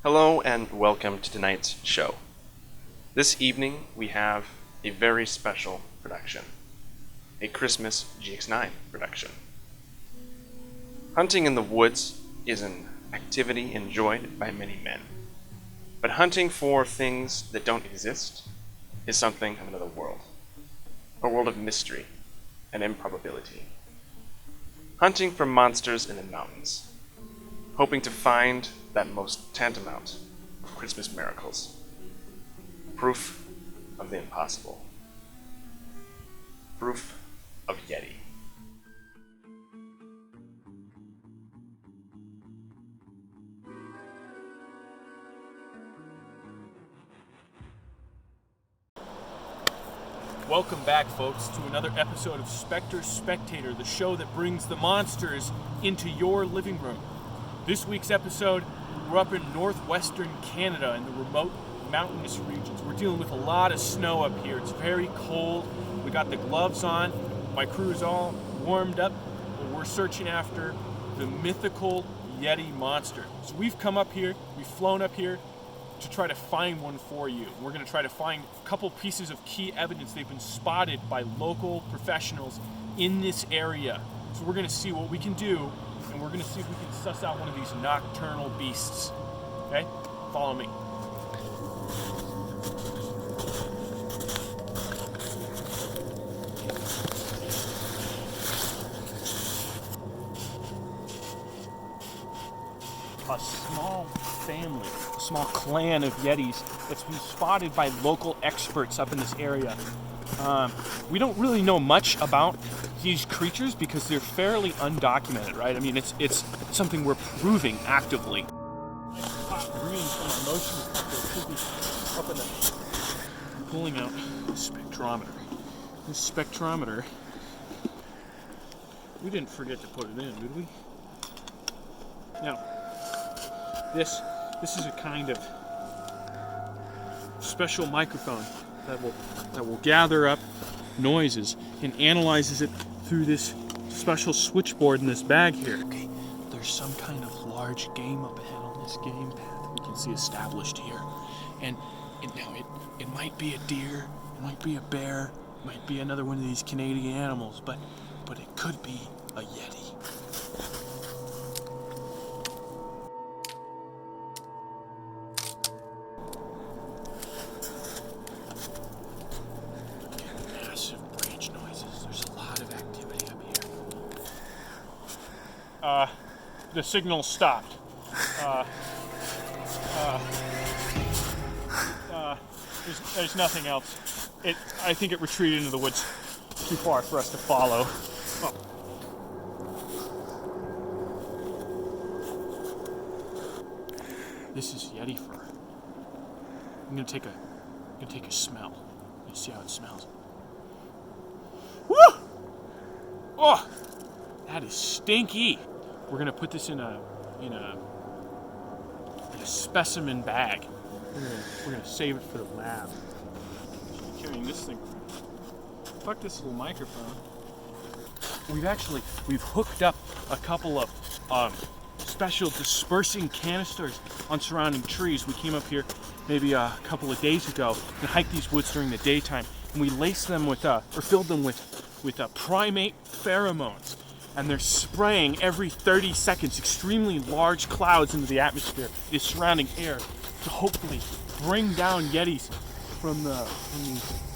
Hello and welcome to tonight's show. This evening we have a very special production, a Christmas GX9 production. Hunting in the woods is an activity enjoyed by many men, but hunting for things that don't exist is something of another world, a world of mystery and improbability. Hunting for monsters in the mountains, hoping to find that most tantamount of Christmas miracles. Proof of the impossible. Proof of Yeti. Welcome back, folks, to another episode of Spectre Spectator, the show that brings the monsters into your living room. This week's episode, we're up in northwestern Canada in the remote mountainous regions. We're dealing with a lot of snow up here. It's very cold. We got the gloves on. My crew is all warmed up. And we're searching after the mythical Yeti monster. So we've come up here, we've flown up here to try to find one for you. We're going to try to find a couple pieces of key evidence. They've been spotted by local professionals in this area. So we're going to see what we can do, and we're going to see if we can suss out one of these nocturnal beasts. Okay? Follow me. A small family, a small clan of Yetis that's been spotted by local experts up in this area. We don't really know much about these creatures because they're fairly undocumented, right? I mean, it's something we're proving actively. I'm pulling out the spectrometer. This spectrometer, we didn't forget to put it in, did we? Now, this is a kind of special microphone that will gather up noises and analyzes it through this special switchboard in this bag here. Okay, there's some kind of large game up ahead on this game path we can see established here. And now it might be a deer, it might be a bear, it might be another one of these Canadian animals, but it could be a Yeti. The signal stopped. There's nothing else. I think it retreated into the woods too far for us to follow. Oh. This is Yeti fur. I'm gonna take a smell. Let's see how it smells. Woo! Oh, that is stinky. We're gonna put this in a specimen bag. We're gonna save it for the lab. Carrying this thing. Fuck this little microphone. We've hooked up a couple of special dispersing canisters on surrounding trees. We came up here maybe a couple of days ago and hiked these woods during the daytime, and we laced them with filled them with primate pheromones. And they're spraying every 30 seconds extremely large clouds into the atmosphere, the surrounding air, to hopefully bring down Yetis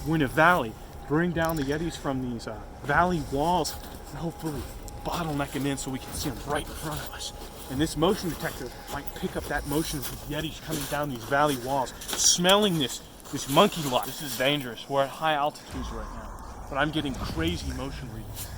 we're in a valley, bring down the Yetis from these valley walls, and hopefully bottleneck them in so we can see them right in front of us. And this motion detector might pick up that motion of Yetis coming down these valley walls, smelling this monkey lot. This is dangerous. We're at high altitudes right now, but I'm getting crazy motion readings.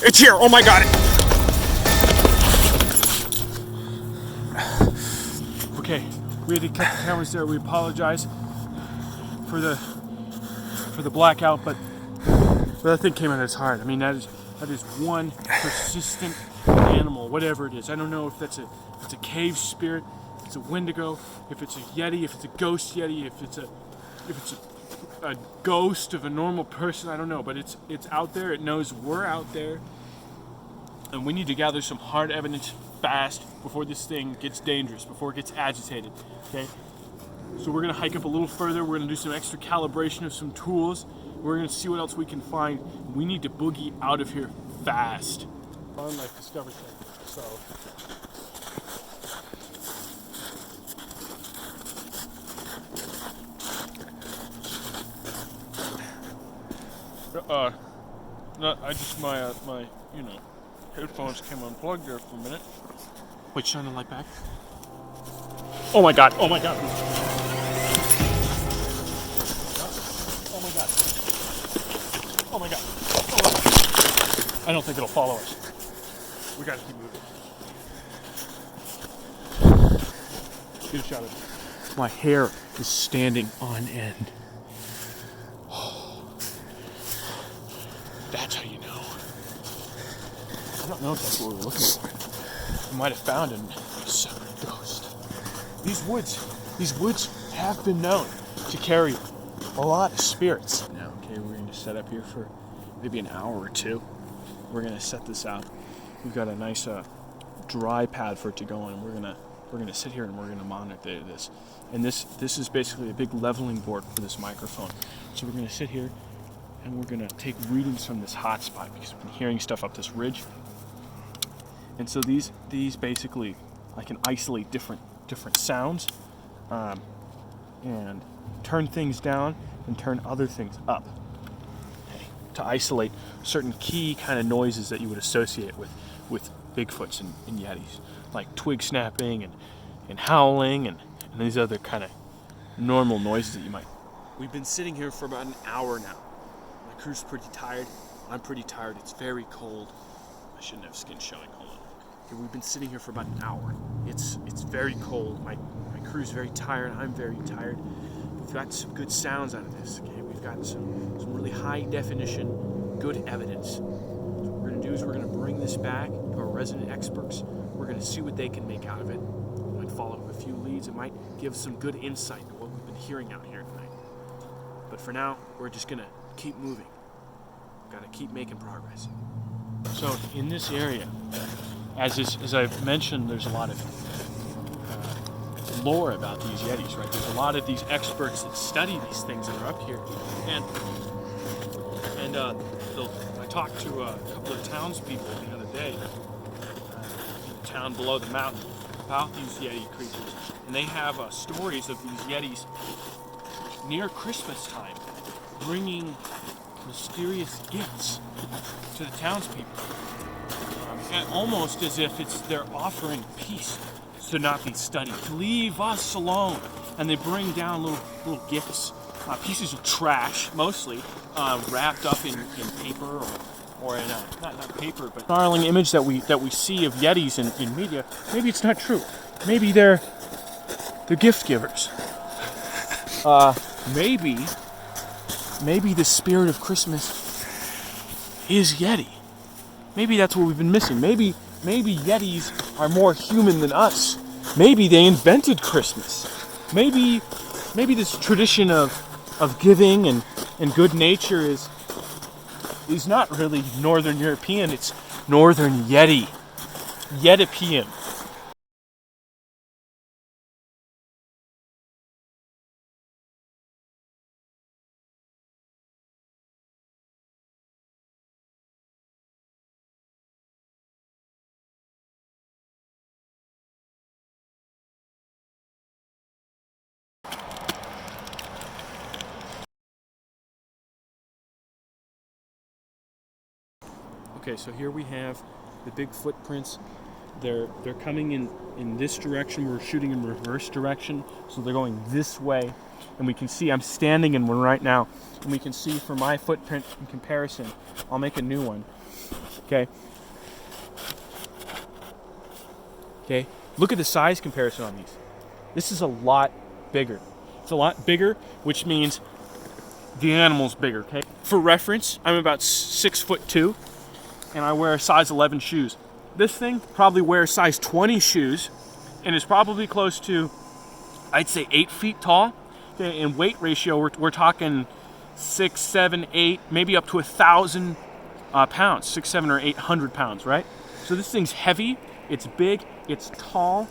It's here! Oh my god! Okay, we had to cut the cameras there. We apologize. for the blackout, but that thing came out as hard. I mean, that is one persistent animal, whatever it is. I don't know if it's a cave spirit, if it's a wendigo, if it's a yeti, if it's a ghost yeti, if it's a ghost of a normal person. I don't know, but it's out there. It knows we're out there, and we need to gather some hard evidence fast before this thing gets dangerous, before it gets agitated. Okay. So we're gonna hike up a little further. We're gonna do some extra calibration of some tools. We're gonna see what else we can find. We need to boogie out of here fast. Wildlife discovery thing. So. No, I just my headphones came unplugged there for a minute. Wait, shine the light back. Oh my god! Oh my god! Oh my god! Oh my god! Oh my god! I don't think it'll follow us. We gotta keep moving. Get a shot of it. My hair is standing on end. That's how you know. I don't know if that's what we're looking for. We might have found a separate ghost. These woods have been known to carry a lot of spirits. Now, okay, we're going to set up here for maybe an hour or two. We're going to set this out. We've got a nice dry pad for it to go on. We're gonna sit here and we're gonna monitor this. And this is basically a big leveling board for this microphone. So we're gonna sit here and we're gonna take readings from this hot spot because we've been hearing stuff up this ridge. And so these basically, I can isolate different sounds and turn things down and turn other things up, okay, to isolate certain key kind of noises that you would associate with Bigfoots and Yetis, like twig snapping and howling and these other kind of normal noises that you might. We've been sitting here for about an hour now. My crew's pretty tired. I'm pretty tired. It's very cold. I shouldn't have skin showing. Hold on. Okay, we've been sitting here for about an hour. It's very cold. My crew's very tired. I'm very tired. We've got some good sounds out of this. Okay, we've got some really high definition, good evidence. What we're gonna do is we're gonna bring this back to our resident experts. We're gonna see what they can make out of it. We might follow a few leads. It might give some good insight to what we've been hearing out here tonight. But for now, we're just gonna keep moving. We've gotta keep making progress. So in this area, as I've mentioned, there's a lot of lore about these Yetis, right? There's a lot of these experts that study these things that are up here, and I talked to a couple of townspeople the other day in the town below the mountain about these Yeti creatures, and they have stories of these Yetis near Christmas time bringing mysterious gifts to the townspeople, and almost as if they're offering peace to not be studied, to leave us alone. And they bring down little gifts, pieces of trash, mostly wrapped up in paper or in not paper, but snarling image that we see of Yetis in media. Maybe it's not true. Maybe they're gift givers. Maybe the spirit of Christmas is Yeti. Maybe that's what we've been missing. Maybe Yetis are more human than us. Maybe they invented Christmas. Maybe this tradition of giving and good nature is not really Northern European. It's Northern Yeti. Yetipian. Okay, so here we have the big footprints. They're coming in this direction. We're shooting in reverse direction, so they're going this way. And we can see I'm standing in one right now, and we can see for my footprint in comparison, I'll make a new one. Okay. Okay. Look at the size comparison on these. This is a lot bigger. It's a lot bigger, which means the animal's bigger, okay? For reference, I'm about 6'2", and I wear size 11 shoes. This thing probably wears size 20 shoes, and is probably close to, I'd say, 8 feet tall. Okay, in weight ratio, we're talking 6, 7, 8, maybe up to 1,000 pounds, 6, 7, or 800 pounds, right? So this thing's heavy, it's big, it's tall,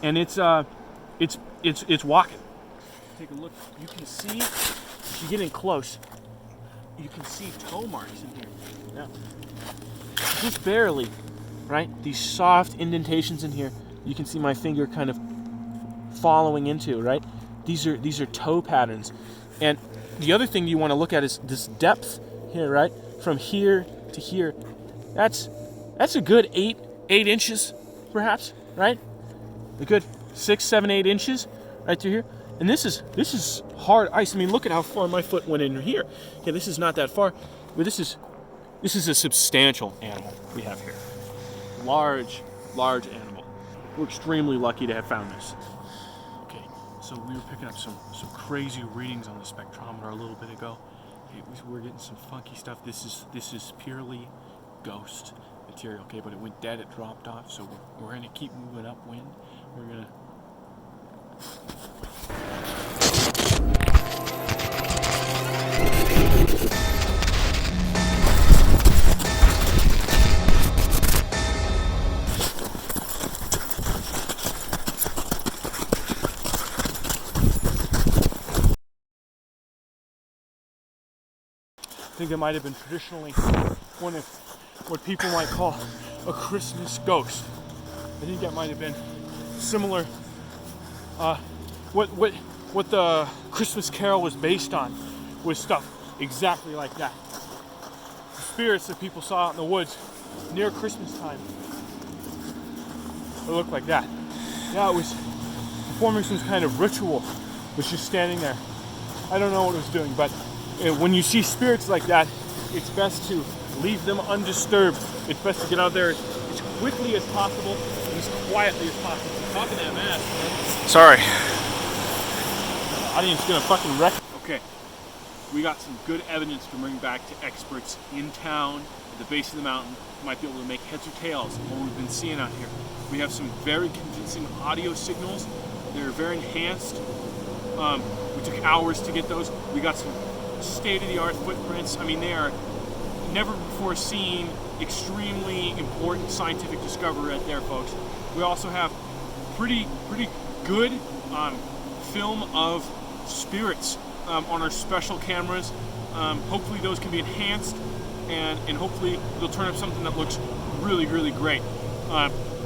and it's walking. Take a look. You can see, if you get in close, you can see toe marks in here. Yeah. Just barely, right? These soft indentations in here. You can see my finger kind of following into, right? These are toe patterns. And the other thing you want to look at is this depth here, right? From here to here. That's a good 8 inches, perhaps, right? A good 6, 7, 8 inches right through here. And this is hard ice. I mean, look at how far my foot went in here. Okay, this is not that far, but this is a substantial animal we have here. Large animal. We're extremely lucky to have found this. Okay, so we were picking up some crazy readings on the spectrometer a little bit ago. Okay, we're getting some funky stuff. This is purely ghost material, okay, but it went dead, it dropped off, so we're gonna keep moving upwind. We're gonna I think it might have been traditionally one of what people might call a Christmas ghost. I think that might have been similar. What the Christmas Carol was based on was stuff exactly like that. The spirits that people saw out in the woods near Christmas time, it looked like that. Yeah, it was performing some kind of ritual. It was just standing there. I don't know what it was doing, but when you see spirits like that, it's best to leave them undisturbed. It's best to get out there as quickly as possible and as quietly as possible. Talking that mask. Sorry. The audience is gonna fucking wreck. Okay, we got some good evidence to bring back to experts in town at the base of the mountain who might be able to make heads or tails of what we've been seeing out here. We have some very convincing audio signals. They're very enhanced. We took hours to get those. We got some state-of-the-art footprints. I mean, they are never before seen, extremely important scientific discovery right there, folks. We also have pretty good film of spirits on our special cameras. Hopefully those can be enhanced, and hopefully they'll turn up something that looks really great.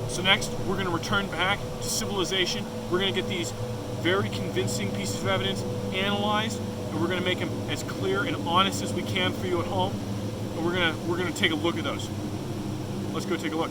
So next, we're going to return back to civilization. We're going to get these very convincing pieces of evidence analyzed, and we're going to make them as clear and honest as we can for you at home. And we're going to take a look at those. Let's go take a look.